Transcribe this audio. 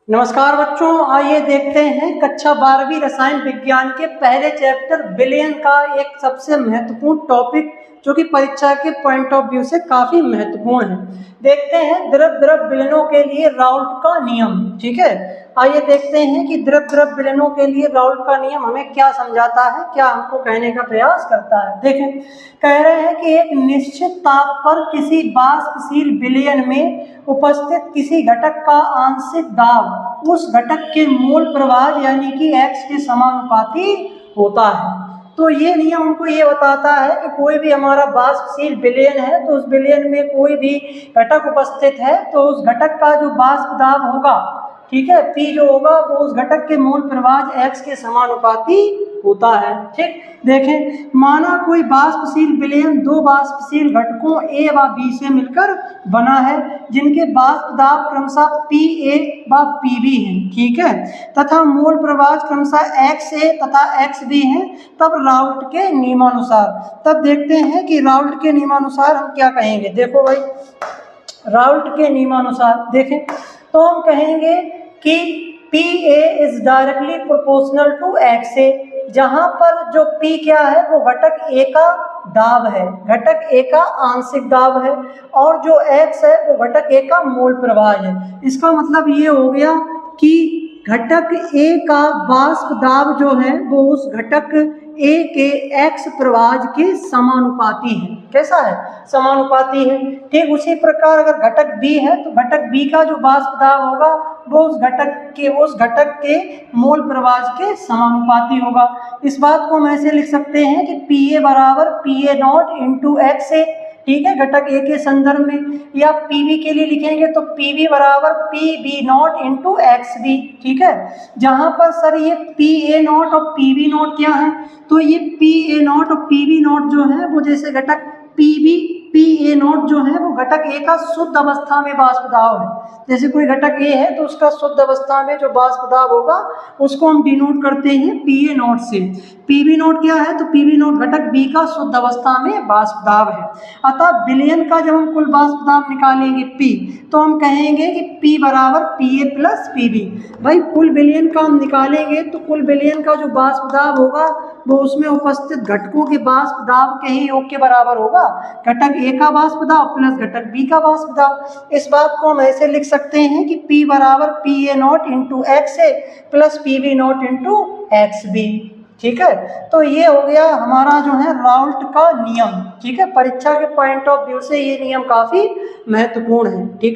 नमस्कार बच्चों, आइए देखते हैं कक्षा 12वीं रसायन विज्ञान के पहले चैप्टर विलयन का एक सबसे महत्वपूर्ण टॉपिक जो कि परीक्षा के पॉइंट ऑफ व्यू से काफी महत्वपूर्ण है। देखते हैं द्रव द्रव विलयनों के लिए राउल्ट का नियम। ठीक है, आइए देखते हैं कि द्रव द्रव विलयनों के लिए राउल्ट का नियम हमें क्या समझाता है, क्या हमको कहने का प्रयास करता है। देखें, कह रहे हैं कि एक निश्चित ताप पर किसी वाष्पशील विलयन में उपस्थित किसी घटक का आंशिक दाब उस घटक के मोल प्रवाह यानी कि x के समानुपाती होता है। तो ये नियम हमको ये बताता है कि कोई भी हमारा वाष्पशील विलयन है तो उस विलयन में कोई भी घटक उपस्थित है तो उस घटक का जो वाष्प दाब होगा, ठीक है, P जो होगा वो उस घटक के मोल प्रवाह x के समानुपाती होता है। ठीक, देखें, माना कोई वाष्पशील विलयन दो वाष्पशील घटकों A व B से मिलकर बना है जिनके वाष्प दाब क्रमशः PA व PB है, ठीक है, तथा मोल प्रवाह क्रमशः XA तथा XB है। तब राउल्ट के नियमानुसार, तब देखते हैं कि राउल्ट के नियमानुसार हम क्या कहेंगे। देखो भाई, राउल्ट के नियमानुसार देखें तो हम कहेंगे कि PA is directly proportional to XA, जहां पर जो P क्या है वो घटक A का दाब है, घटक A का आंशिक दाब है, और जो X है वो घटक A का मोल प्रवाह है। इसका मतलब ये हो गया कि घटक A का वाष्प दाब जो है वो उस घटक A के X प्रवाह के समानुपाती है। कैसा है? समानुपाती है। ठीक उसी प्रकार अगर घटक B है तो घटक B का जो वाष्प दाब होगा वो उस घटक के मोल प्रवाह के समानुपाती होगा। इस बात को हम ऐसे लिख सकते हैं कि PA बराबर PA नॉट इंटू XA, ठीक है, घटक A के संदर्भ में, या PB के लिए लिखेंगे तो PB बराबर PB नॉट इंटू XB, ठीक है, जहां पर सर ये PA नॉट और PB नॉट क्या है, तो ये PA नॉट और PB नॉट जो है वो जैसे घटक PA नॉट जो है वो घटक A का शुद्ध अवस्था में वाष्प दाब है। जैसे कोई घटक A है तो उसका शुद्ध अवस्था में जो वाष्प दाब होगा उसको हम डिनोट करते हैं PA नॉट से। PB नॉट क्या है, तो PB नॉट घटक B का शुद्ध अवस्था में वाष्प दाब है। अतः विलयन का जब हम कुल वाष्प दाब निकालेंगे P, तो हम कहेंगे कि P बराबर PA प्लस PB। भाई कुल विलयन का हम निकालेंगे तो कुल विलयन का जो वाष्प दाब होगा वो उसमें उपस्थित घटकों के वाष्प दाब के ही योग के बराबर होगा, घटक A का वाष्प दाब प्लस घटक B का वाष्प दाब। इस बात को हम ऐसे लिख सकते हैं कि P बराबर PA not into XA plus PB not into XB। ठीक है, तो ये हो गया हमारा जो है राउल्ट का नियम। ठीक है, परीक्षा के पॉइंट ऑफ व्यू से ये नियम काफी महत्वपूर्ण है। ठीक।